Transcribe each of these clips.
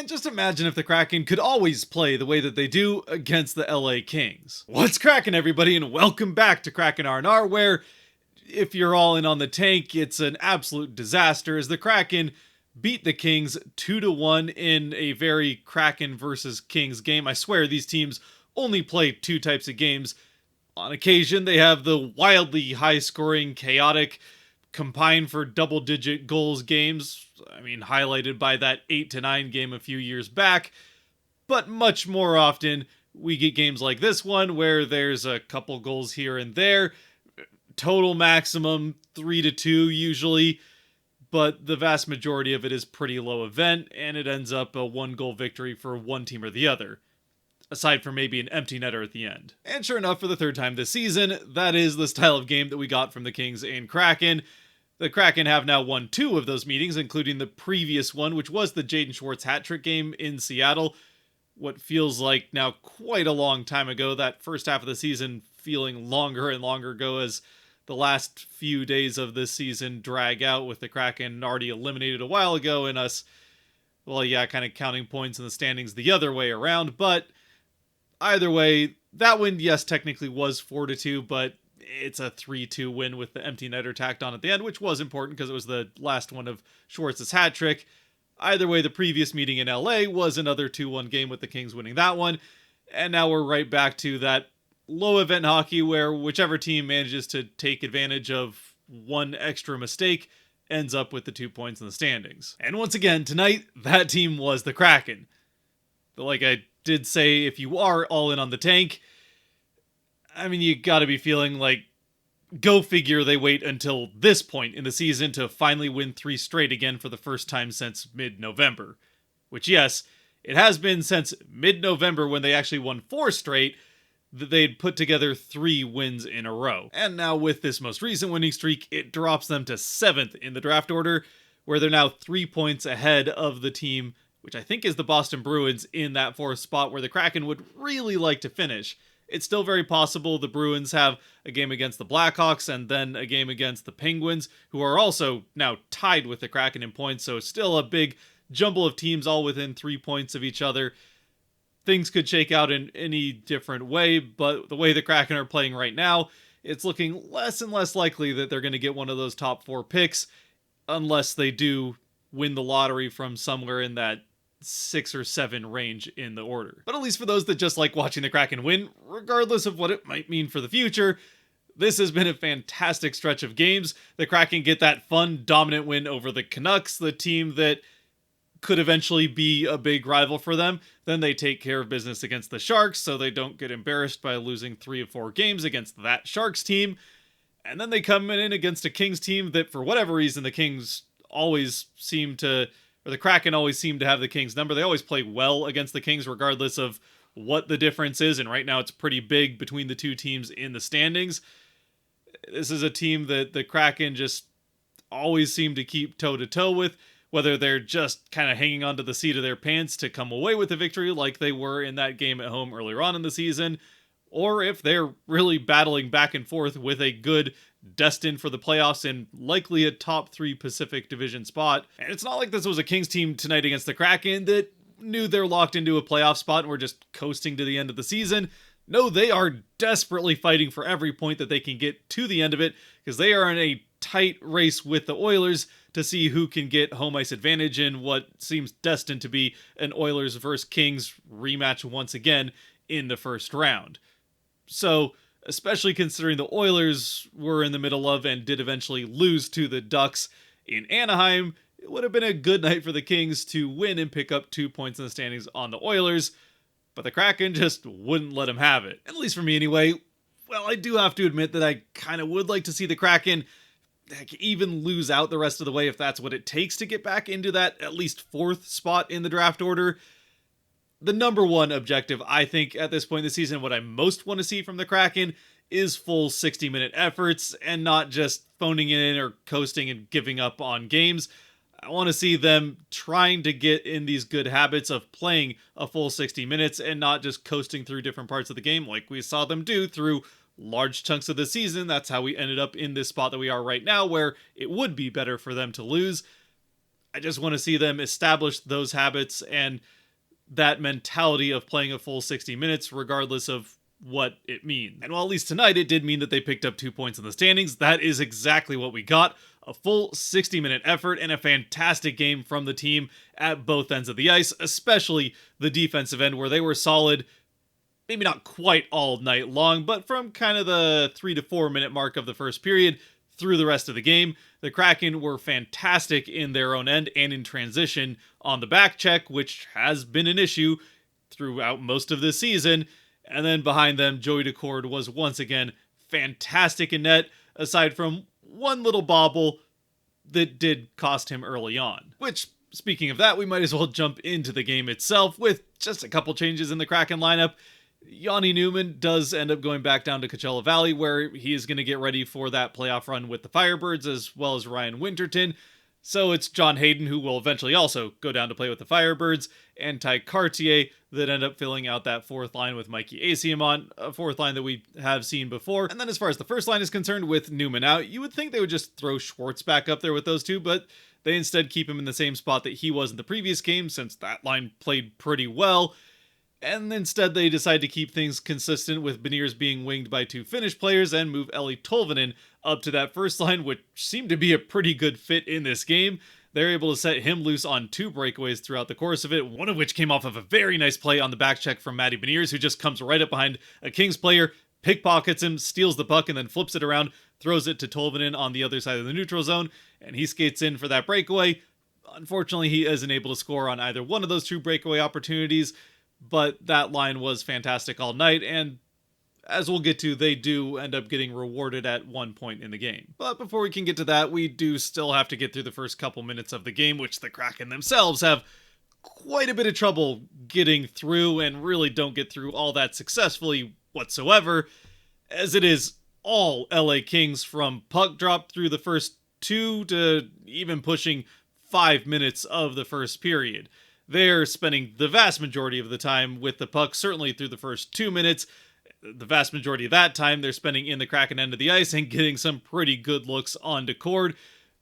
And just imagine if the Kraken could always play the way that they do against the LA Kings. What's cracking, everybody, and welcome back to Kraken R&R, where if you're all in on the tank, it's an absolute disaster as the Kraken beat the Kings 2-1 in a very Kraken versus Kings game. I swear these teams only play two types of games. On occasion, they have the wildly high-scoring, chaotic, combined for double-digit goals games. I mean, highlighted by that 8-9 game a few years back. But much more often, we get games like this one where there's a couple goals here and there. Total maximum 3-2 usually. But the vast majority of it is pretty low event, and it ends up a one-goal victory for one team or the other. Aside from maybe an empty netter at the end. And sure enough, for the third time this season, that is the style of game that we got from the Kings and Kraken. The Kraken have now won 2 of those meetings, including the previous one, which was the Jaden Schwartz hat-trick game in Seattle. What feels like now quite a long time ago, that first half of the season feeling longer and longer ago as the last few days of this season drag out, with the Kraken already eliminated a while ago and us, well, yeah, kind of counting points in the standings the other way around. But either way, that win, yes, technically was 4-2, but it's a 3-2 win with the empty netter tacked on at the end, which was important because it was the last one of Schwartz's hat trick. Either way, the previous meeting in LA was another 2-1 game with the Kings winning that one. And now we're right back to that low event hockey where whichever team manages to take advantage of one extra mistake ends up with the 2 points in the standings. And once again, tonight, that team was the Kraken. But like I did say, if you are all in on the tank, I mean, you gotta be feeling like, go figure they wait until this point in the season to finally win 3 straight again for the first time since mid-November. Which, yes, it has been since mid-November when they actually won 4 straight that they'd put together 3 wins in a row. And now with this most recent winning streak, it drops them to 7th in the draft order, where they're now 3 points ahead of the team, which I think is the Boston Bruins, in that 4th spot where the Kraken would really like to finish. It's still very possible the Bruins have a game against the Blackhawks and then a game against the Penguins, who are also now tied with the Kraken in points, so still a big jumble of teams all within 3 points of each other. Things could shake out in any different way, but the way the Kraken are playing right now, it's looking less and less likely that they're going to get one of those top 4 picks, unless they do win the lottery from somewhere in that 6 or 7 range in the order. But at least for those that just like watching the Kraken win, regardless of what it might mean for the future, this has been a fantastic stretch of games. The Kraken get that fun, dominant win over the Canucks, the team that could eventually be a big rival for them. Then they take care of business against the Sharks, so they don't get embarrassed by losing 3 of 4 games against that Sharks team. And then they come in against a Kings team that, for whatever reason, the Kings always seem to, or the Kraken always seem to have the Kings number. They always play well against the Kings, regardless of what the difference is, and right now it's pretty big between the two teams in the standings. This is a team that the Kraken just always seem to keep toe-to-toe with, whether they're just kind of hanging onto the seat of their pants to come away with the victory like they were in that game at home earlier on in the season, or if they're really battling back and forth with a good, destined for the playoffs and likely a top 3 Pacific Division spot. And it's not like this was a Kings team tonight against the Kraken that knew they're locked into a playoff spot and were just coasting to the end of the season. No, they are desperately fighting for every point that they can get to the end of it, because they are in a tight race with the Oilers to see who can get home ice advantage in what seems destined to be an Oilers versus Kings rematch once again in the first round. So, especially considering the Oilers were in the middle of and did eventually lose to the Ducks in Anaheim, it would have been a good night for the Kings to win and pick up 2 points in the standings on the Oilers, but the Kraken just wouldn't let them have it. At least for me anyway. Well, I do have to admit that I kind of would like to see the Kraken even lose out the rest of the way if that's what it takes to get back into that at least 4th spot in the draft order. The number one objective, I think, at this point in the season, what I most want to see from the Kraken is full 60-minute efforts and not just phoning it in or coasting and giving up on games. I want to see them trying to get in these good habits of playing a full 60 minutes and not just coasting through different parts of the game like we saw them do through large chunks of the season. That's how we ended up in this spot that we are right now, where it would be better for them to lose. I just want to see them establish those habits and that mentality of playing a full 60 minutes, regardless of what it means. And while at least tonight it did mean that they picked up 2 points in the standings, that is exactly what we got. A full 60-minute effort and a fantastic game from the team at both ends of the ice, especially the defensive end where they were solid, maybe not quite all night long, but from kind of the 3 to 4 minute mark of the first period through the rest of the game. The Kraken were fantastic in their own end and in transition on the back check, which has been an issue throughout most of this season. And then behind them, Joey Decord was once again fantastic in net, aside from one little bobble that did cost him early on. Which, speaking of that, we might as well jump into the game itself with just a couple changes in the Kraken lineup. Yanni Newman does end up going back down to Coachella Valley, where he is going to get ready for that playoff run with the Firebirds, as well as Ryan Winterton. So it's John Hayden, who will eventually also go down to play with the Firebirds, and Ty Cartier that end up filling out that fourth line with Mikey Asiamon, a fourth line that we have seen before. And then as far as the first line is concerned, with Newman out, you would think they would just throw Schwartz back up there with those two, but they instead keep him in the same spot that he was in the previous game, since that line played pretty well. And instead they decide to keep things consistent with Beniers being winged by 2 Finnish players and move Eli Tolvanen up to that first line, which seemed to be a pretty good fit in this game. They're able to set him loose on 2 breakaways throughout the course of it, one of which came off of a very nice play on the back check from Matty Beniers, who just comes right up behind a Kings player, pickpockets him, steals the puck, and then flips it around, throws it to Tolvanen on the other side of the neutral zone, and he skates in for that breakaway. Unfortunately, he isn't able to score on either one of those 2 breakaway opportunities, but that line was fantastic all night, and as we'll get to, they do end up getting rewarded at one point in the game. But before we can get to that, we do still have to get through the first couple minutes of the game, which the Kraken themselves have quite a bit of trouble getting through, and really don't get through all that successfully whatsoever, as it is all LA Kings from puck drop through the first 2 to even pushing 5 minutes of the first period. They're spending the vast majority of the time with the puck, certainly through the first 2 minutes. The vast majority of that time they're spending in the Kraken end of the ice and getting some pretty good looks on Decord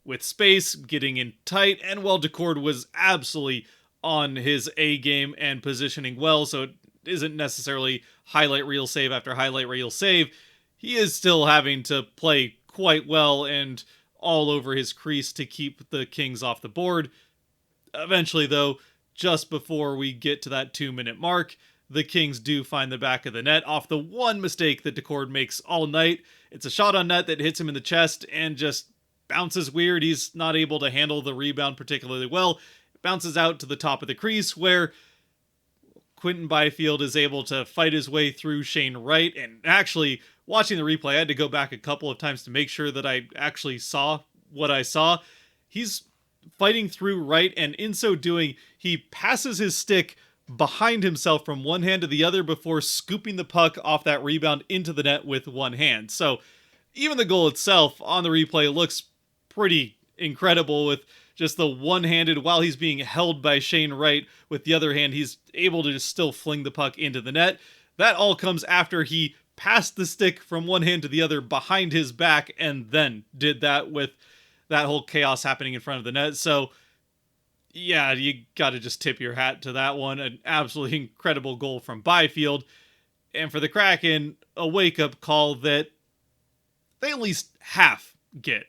with space, getting in tight, and while Decord was absolutely on his A game and positioning well, so it isn't necessarily highlight reel save after highlight reel save, he is still having to play quite well and all over his crease to keep the Kings off the board. Eventually, though, just before we get to that 2-minute mark, the Kings do find the back of the net off the one mistake that Decord makes all night. It's a shot on net that hits him in the chest and just bounces weird. He's not able to handle the rebound particularly well. It bounces out to the top of the crease, where Quinton Byfield is able to fight his way through Shane Wright. And actually, watching the replay, I had to go back a couple of times to make sure that I actually saw what I saw. He's fighting through Wright, and in so doing, he passes his stick behind himself from one hand to the other before scooping the puck off that rebound into the net with one hand. So even the goal itself on the replay looks pretty incredible, with just the one-handed, while he's being held by Shane Wright, with the other hand he's able to just still fling the puck into the net. That all comes after he passed the stick from one hand to the other behind his back and then did that with that whole chaos happening in front of the net. So yeah, you got to just tip your hat to that one. An absolutely incredible goal from Byfield. And for the Kraken, a wake-up call that they at least half get.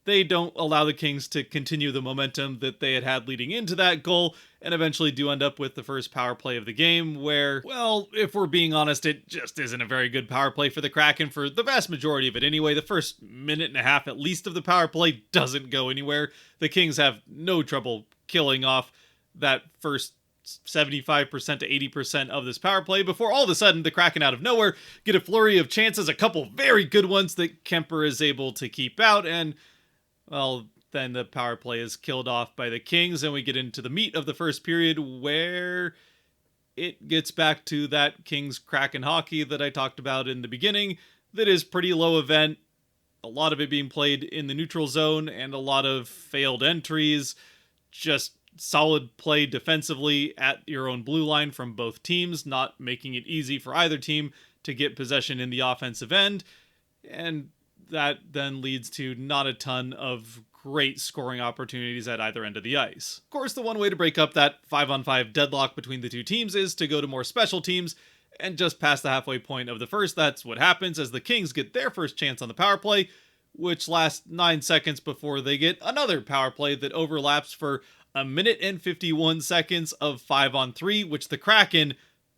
They don't allow the Kings to continue the momentum that they had leading into that goal, and eventually do end up with the first power play of the game, where, well, if we're being honest, it just isn't a very good power play for the Kraken for the vast majority of it anyway. The first minute and a half, at least, of the power play doesn't go anywhere. The Kings have no trouble killing off that first 75% to 80% of this power play before all of a sudden the Kraken out of nowhere get a flurry of chances, a couple very good ones that Kemper is able to keep out, and well, then the power play is killed off by the Kings, and we get into the meat of the first period, where it gets back to that Kings-Kraken hockey that I talked about in the beginning, that is pretty low event, a lot of it being played in the neutral zone, and a lot of failed entries, just solid play defensively at your own blue line from both teams, not making it easy for either team to get possession in the offensive end, and that then leads to not a ton of great scoring opportunities at either end of the ice. Of course, the one way to break up that 5-on-5 deadlock between the two teams is to go to more special teams, and just past the halfway point of the first, that's what happens as the Kings get their first chance on the power play, which lasts 9 seconds before they get another power play that overlaps for a minute and 51 seconds of 5-on-3, which the Kraken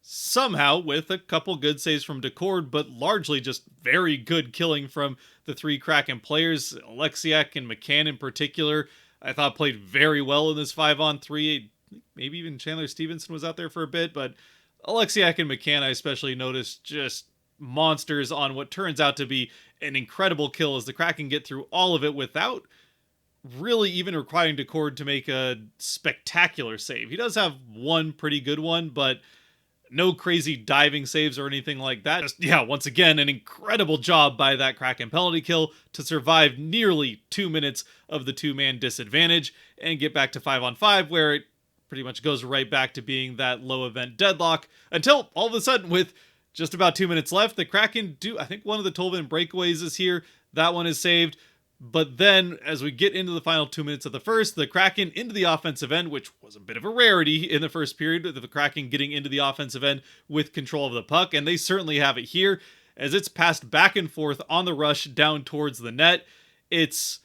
somehow, with a couple good saves from Decord, but largely just very good killing from the three Kraken players, Alexiak and McCann in particular, I thought played very well in this 5-on-3. Maybe even Chandler Stevenson was out there for a bit, but Alexiak and McCann I especially noticed just monsters on what turns out to be an incredible kill as the Kraken get through all of it without really even requiring Decord to make a spectacular save. He does have one pretty good one, but no crazy diving saves or anything like that. Just, yeah, once again, an incredible job by that Kraken penalty kill to survive nearly 2 minutes of the two-man disadvantage and get back to 5-on-5, where it pretty much goes right back to being that low event deadlock until all of a sudden, with just about 2 minutes left, the Kraken do, I think one of the Tolvanen breakaways is here. That one is saved. But then, as we get into the final 2 minutes of the first, the Kraken into the offensive end, which was a bit of a rarity in the first period, the Kraken getting into the offensive end with control of the puck, and they certainly have it here, as it's passed back and forth on the rush down towards the net. It's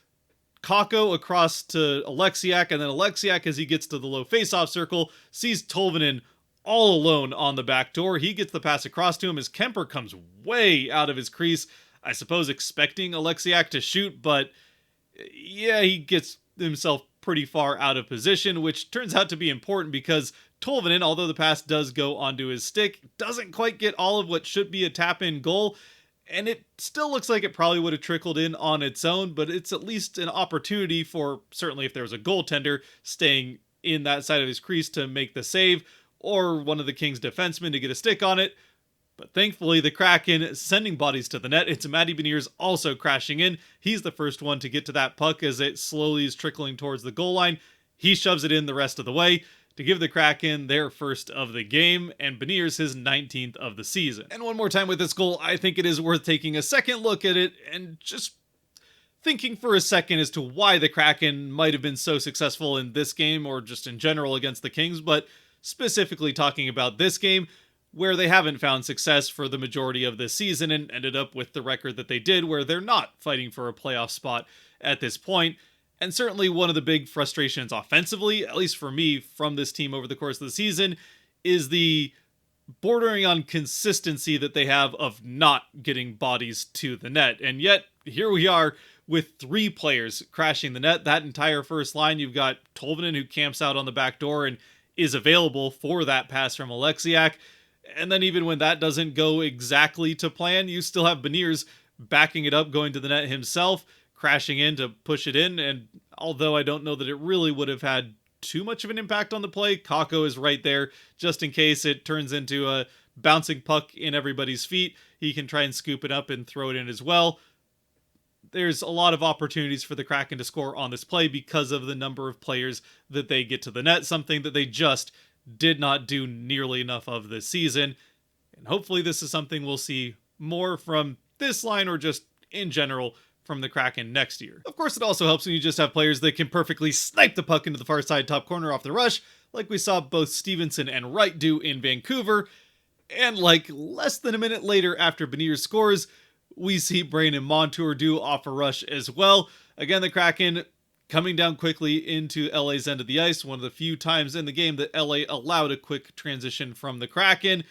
Kakko across to Alexiak, and then Alexiak, as he gets to the low faceoff circle, sees Tolvanen all alone on the back door. He gets the pass across to him as Kemper comes way out of his crease, I suppose expecting Alexiak to shoot, but yeah, he gets himself pretty far out of position, which turns out to be important because Tolvanen, although the pass does go onto his stick, doesn't quite get all of what should be a tap-in goal, and it still looks like it probably would have trickled in on its own, but it's at least an opportunity for, certainly if there was a goaltender staying in that side of his crease to make the save, or one of the Kings defensemen to get a stick on it. But thankfully, the Kraken sending bodies to the net. It's Matty Beniers also crashing in. He's the first one to get to that puck as it slowly is trickling towards the goal line. He shoves it in the rest of the way to give the Kraken their first of the game, and Beniers his 19th of the season. And one more time with this goal, I think it is worth taking a second look at it and just thinking for a second as to why the Kraken might have been so successful in this game, or just in general against the Kings, but specifically talking about this game, where they haven't found success for the majority of this season and ended up with the record that they did, where they're not fighting for a playoff spot at this point. And certainly one of the big frustrations offensively, at least for me, from this team over the course of the season, is the bordering on consistency that they have of not getting bodies to the net. And yet, here we are with 3 players crashing the net. That entire first line, you've got Tolvanen, who camps out on the back door and is available for that pass from Alexiak. And then even when that doesn't go exactly to plan, you still have Beniers backing it up, going to the net himself, crashing in to push it in. And although I don't know that it really would have had too much of an impact on the play, Kakko is right there just in case it turns into a bouncing puck in everybody's feet. He can try and scoop it up and throw it in as well. There's a lot of opportunities for the Kraken to score on this play because of the number of players that they get to the net, something that they just did not do nearly enough of this season. And hopefully this is something we'll see more from this line, or just in general from the Kraken next year. Of course, it also helps when you just have players that can perfectly snipe the puck into the far side top corner off the rush, like we saw both Stevenson and Wright do in Vancouver. And like less than a minute later after Beniers scores, we see Brain and Montour do off a rush as well. Again, the Kraken coming down quickly into LA's end of the ice, one of the few times in the game that LA allowed a quick transition from the Kraken.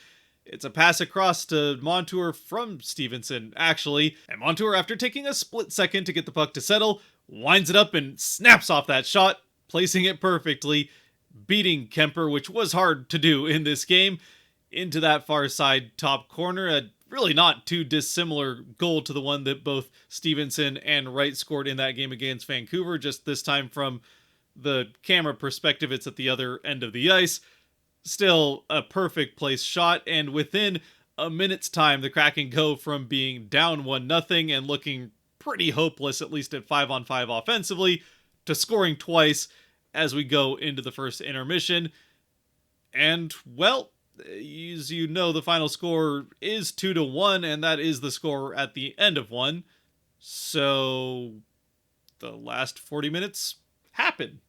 It's a pass across to Montour from Stevenson, actually, and Montour, after taking a split second to get the puck to settle, winds it up and snaps off that shot, placing it perfectly, beating Kemper, which was hard to do in this game, into that far side top corner. A really not too dissimilar goal to the one that both Stevenson and Wright scored in that game against Vancouver, just this time from the camera perspective, it's at the other end of the ice. Still a perfect place shot, and within a minute's time, the Kraken go from being down 1-0 and looking pretty hopeless, at least at 5-on-5 offensively, to scoring twice as we go into the first intermission. And, well, as you know, the final score is 2-1, and that is the score at the end of one. So the last 40 minutes happen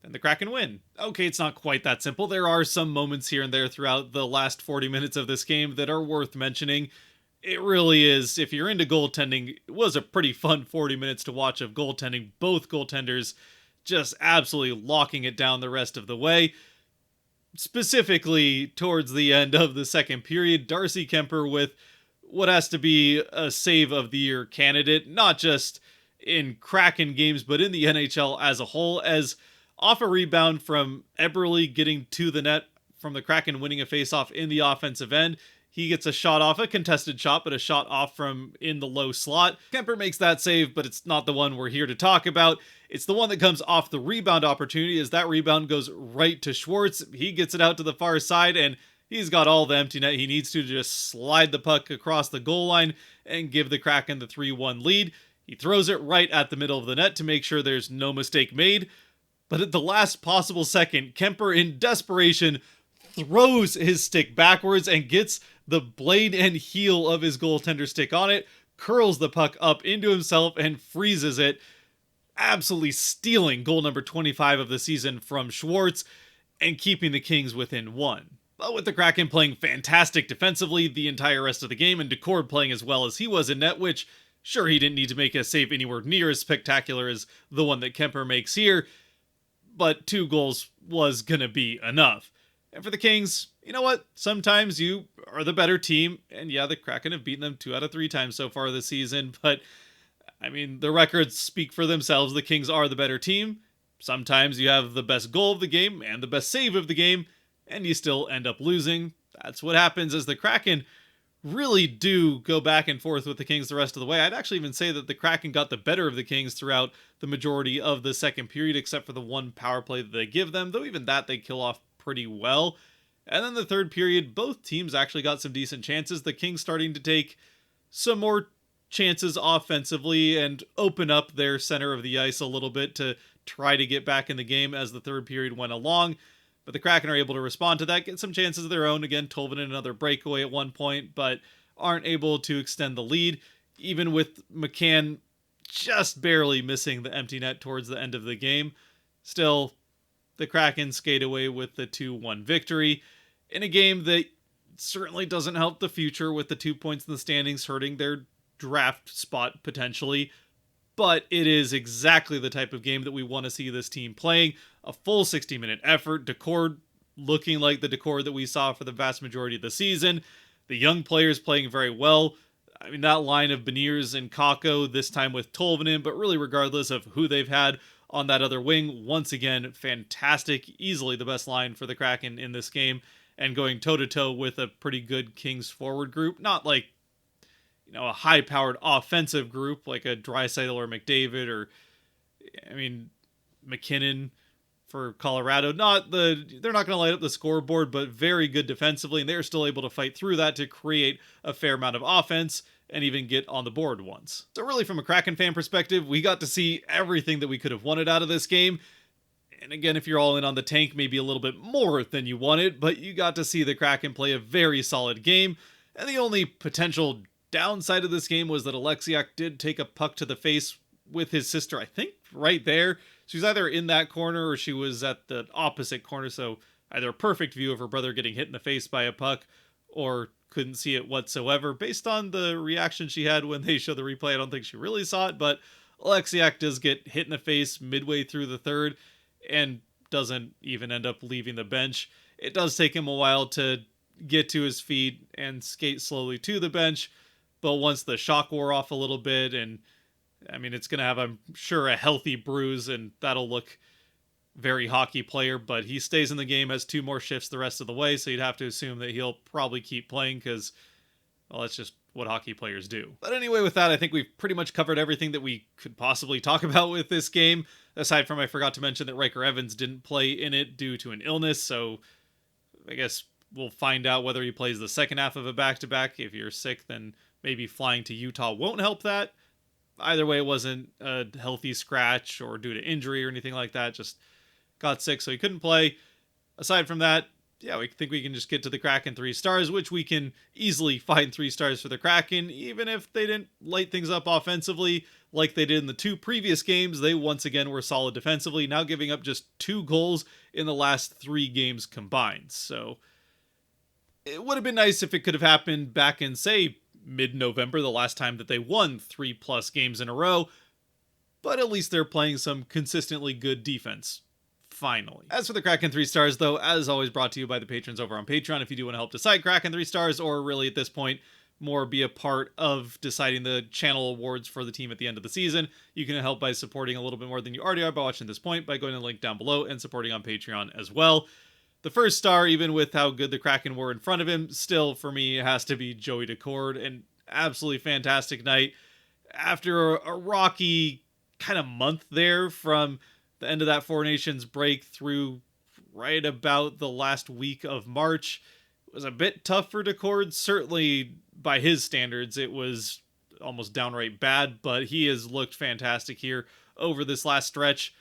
and the Kraken win. Okay, it's not quite that simple. There are some moments here and there throughout the last 40 minutes of this game that are worth mentioning. It really is, if you're into goaltending, it was a pretty fun 40 minutes to watch of goaltending. Both goaltenders just absolutely locking it down the rest of the way. Specifically, towards the end of the second period, Darcy Kuemper with what has to be a save of the year candidate, not just in Kraken games, but in the NHL as a whole, as off a rebound from Eberle getting to the net from the Kraken winning a faceoff in the offensive end. He gets a shot off, a contested shot, but a shot off from in the low slot. Kuemper makes that save, but it's not the one we're here to talk about. It's the one that comes off the rebound opportunity, as that rebound goes right to Schwartz. He gets it out to the far side, and he's got all the empty net he needs to just slide the puck across the goal line and give the Kraken the 3-1 lead. He throws it right at the middle of the net to make sure there's no mistake made. But at the last possible second, Kuemper, in desperation, throws his stick backwards and gets the blade and heel of his goaltender stick on it, curls the puck up into himself, and freezes it, absolutely stealing goal number 25 of the season from Schwartz and keeping the Kings within one. But with the Kraken playing fantastic defensively the entire rest of the game, and Decord playing as well as he was in net, which, sure, he didn't need to make a save anywhere near as spectacular as the one that Kuemper makes here, but 2 goals was gonna be enough. And for the Kings, you know what? Sometimes you are the better team, and yeah, the Kraken have beaten them 2 out of 3 times so far this season, but I mean, the records speak for themselves. The Kings are the better team. Sometimes you have the best goal of the game and the best save of the game, and you still end up losing. That's what happens as the Kraken really do go back and forth with the Kings the rest of the way. I'd actually even say that the Kraken got the better of the Kings throughout the majority of the second period, except for the one power play that they give them, though even that they kill off pretty well. And then the third period, both teams actually got some decent chances. The Kings starting to take some more chances offensively and open up their center of the ice a little bit to try to get back in the game as the third period went along. But the Kraken are able to respond to that, get some chances of their own. Again, Tolvanen another breakaway at one point, but aren't able to extend the lead, even with McCann just barely missing the empty net towards the end of the game. Still, the Kraken skate away with the 2-1 victory in a game that certainly doesn't help the future, with the 2 points in the standings hurting their draft spot potentially. But it is exactly the type of game that we want to see this team playing. A full 60-minute effort. Decord looking like the Decord that we saw for the vast majority of the season. The young players playing very well. I mean, that line of Beniers and Kakko, this time with Tolvanen, but really regardless of who they've had on that other wing, once again, fantastic. Easily the best line for the Kraken in this game, and going toe-to-toe with a pretty good Kings forward group. Not like, a high-powered offensive group like a Draisaitl or McDavid or, McKinnon for Colorado. They're not going to light up the scoreboard, but very good defensively, and they're still able to fight through that to create a fair amount of offense and even get on the board once. So really, from a Kraken fan perspective, we got to see everything that we could have wanted out of this game. And again, if you're all in on the tank, maybe a little bit more than you wanted, but you got to see the Kraken play a very solid game. And the only potential downside of this game was that Alexiak did take a puck to the face with his sister, I think, right there. She was either in that corner or she was at the opposite corner, so either a perfect view of her brother getting hit in the face by a puck or couldn't see it whatsoever. Based on the reaction she had when they showed the replay, I don't think she really saw it, but Alexiak does get hit in the face midway through the third and doesn't even end up leaving the bench. It does take him a while to get to his feet and skate slowly to the bench, but once the shock wore off a little bit, and it's going to have, I'm sure, a healthy bruise, and that'll look very hockey player, but he stays in the game, has 2 more shifts the rest of the way, so you'd have to assume that he'll probably keep playing because, well, that's just what hockey players do. But anyway, with that, I think we've pretty much covered everything that we could possibly talk about with this game, aside from I forgot to mention that Riker Evans didn't play in it due to an illness, so I guess we'll find out whether he plays the second half of a back-to-back. If you're sick, then maybe flying to Utah won't help that. Either way, it wasn't a healthy scratch or due to injury or anything like that. Just got sick, so he couldn't play. Aside from that, yeah, we think we can just get to the Kraken 3 stars, which we can easily find 3 stars for the Kraken, even if they didn't light things up offensively like they did in the 2 previous games. They once again were solid defensively, now giving up just 2 goals in the last 3 games combined. So it would have been nice if it could have happened back in, say, mid-November, the last time that they won 3+ games in a row, but at least they're playing some consistently good defense. Finally. As for the Kraken 3 stars, though, as always brought to you by the patrons over on Patreon. If you do want to help decide Kraken 3 stars, or really at this point, more be a part of deciding the channel awards for the team at the end of the season, you can help by supporting a little bit more than you already are by watching this point by going to the link down below and supporting on Patreon as well. The first star, even with how good the Kraken were in front of him, still for me has to be Joey Daccord. An absolutely fantastic night. After a rocky kind of month there from the end of that Four Nations break through right about the last week of March, it was a bit tough for Daccord. Certainly by his standards, it was almost downright bad, but he has looked fantastic here over this last stretch,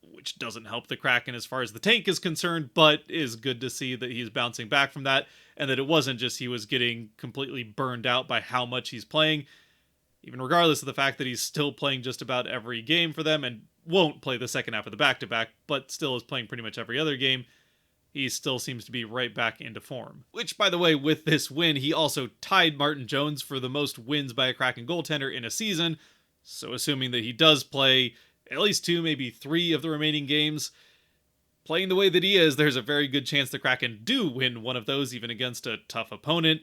which doesn't help the Kraken as far as the tank is concerned, but is good to see that he's bouncing back from that, and that it wasn't just he was getting completely burned out by how much he's playing, even regardless of the fact that he's still playing just about every game for them and won't play the second half of the back-to-back, but still is playing pretty much every other game. He still seems to be right back into form. Which, by the way, with this win, he also tied Martin Jones for the most wins by a Kraken goaltender in a season, so assuming that he does play at least 2, maybe 3 of the remaining games, playing the way that he is, there's a very good chance the Kraken do win one of those, even against a tough opponent,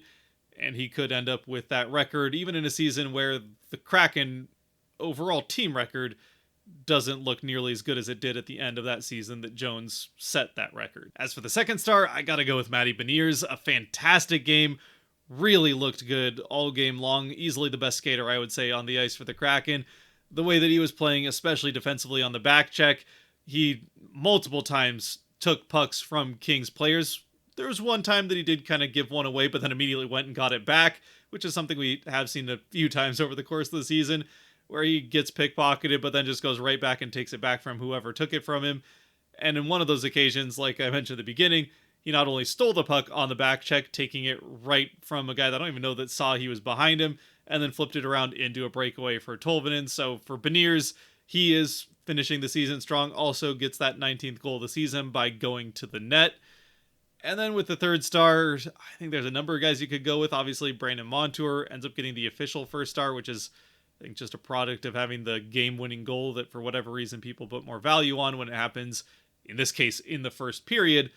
and he could end up with that record, even in a season where the Kraken overall team record doesn't look nearly as good as it did at the end of that season that Jones set that record. As for the second star, I gotta go with Matty Beniers. A fantastic game. Really looked good all game long. Easily the best skater, I would say, on the ice for the Kraken. The way that he was playing, especially defensively on the back check, he multiple times took pucks from Kings players. There was one time that he did kind of give one away, but then immediately went and got it back, which is something we have seen a few times over the course of the season, where he gets pickpocketed, but then just goes right back and takes it back from whoever took it from him. And in one of those occasions, like I mentioned at the beginning, he not only stole the puck on the back check, taking it right from a guy that I don't even know that saw he was behind him, and then flipped it around into a breakaway for Tolvanen. So for Beniers, he is finishing the season strong, also gets that 19th goal of the season by going to the net. And then with the third star, I think there's a number of guys you could go with. Obviously, Brandon Montour ends up getting the official first star, which is, I think, just a product of having the game-winning goal that for whatever reason people put more value on when it happens, in this case, in the first period.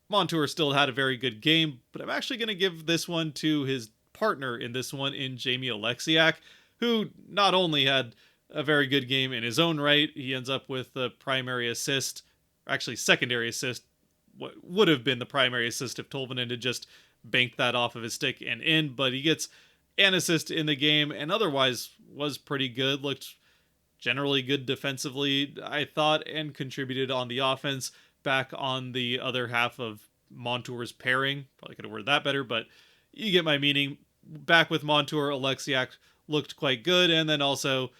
Montour still had a very good game, but I'm actually going to give this one to his partner in this one in Jamie Oleksiak, who not only had a very good game in his own right, he ends up with the primary assist, or actually secondary assist, what would have been the primary assist if Tolvanen had just banked that off of his stick and in, but he gets an assist in the game and otherwise was pretty good, looked generally good defensively, I thought, and contributed on the offense back on the other half of Montour's pairing. Probably could have worded that better, but you get my meaning. Back with Montour, Oleksiak looked quite good, and then also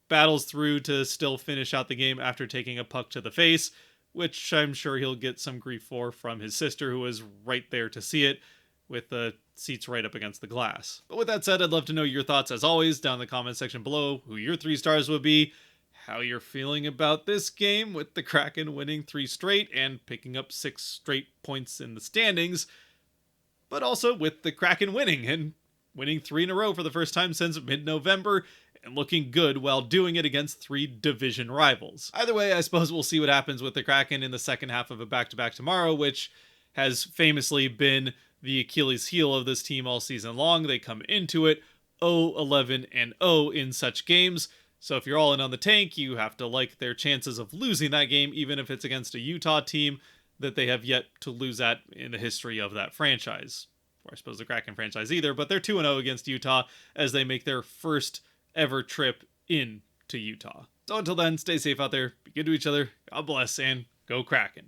battles through to still finish out the game after taking a puck to the face, which I'm sure he'll get some grief for from his sister, who was right there to see it, with the seats right up against the glass. But with that said, I'd love to know your thoughts, as always, down in the comment section below, who your 3 stars would be, how you're feeling about this game with the Kraken winning 3 straight and picking up 6 straight points in the standings, but also with the Kraken winning and winning 3 in a row for the first time since mid-November and looking good while doing it against 3 division rivals. Either way, I suppose we'll see what happens with the Kraken in the second half of a back-to-back tomorrow, which has famously been the Achilles heel of this team all season long. They come into it 0-11-0 in such games. So if you're all in on the tank, you have to like their chances of losing that game, even if it's against a Utah team that they have yet to lose at in the history of that franchise. Or I suppose the Kraken franchise either, but they're 2-0 against Utah as they make their first ever trip into Utah. So until then, stay safe out there, be good to each other, God bless, and go Kraken.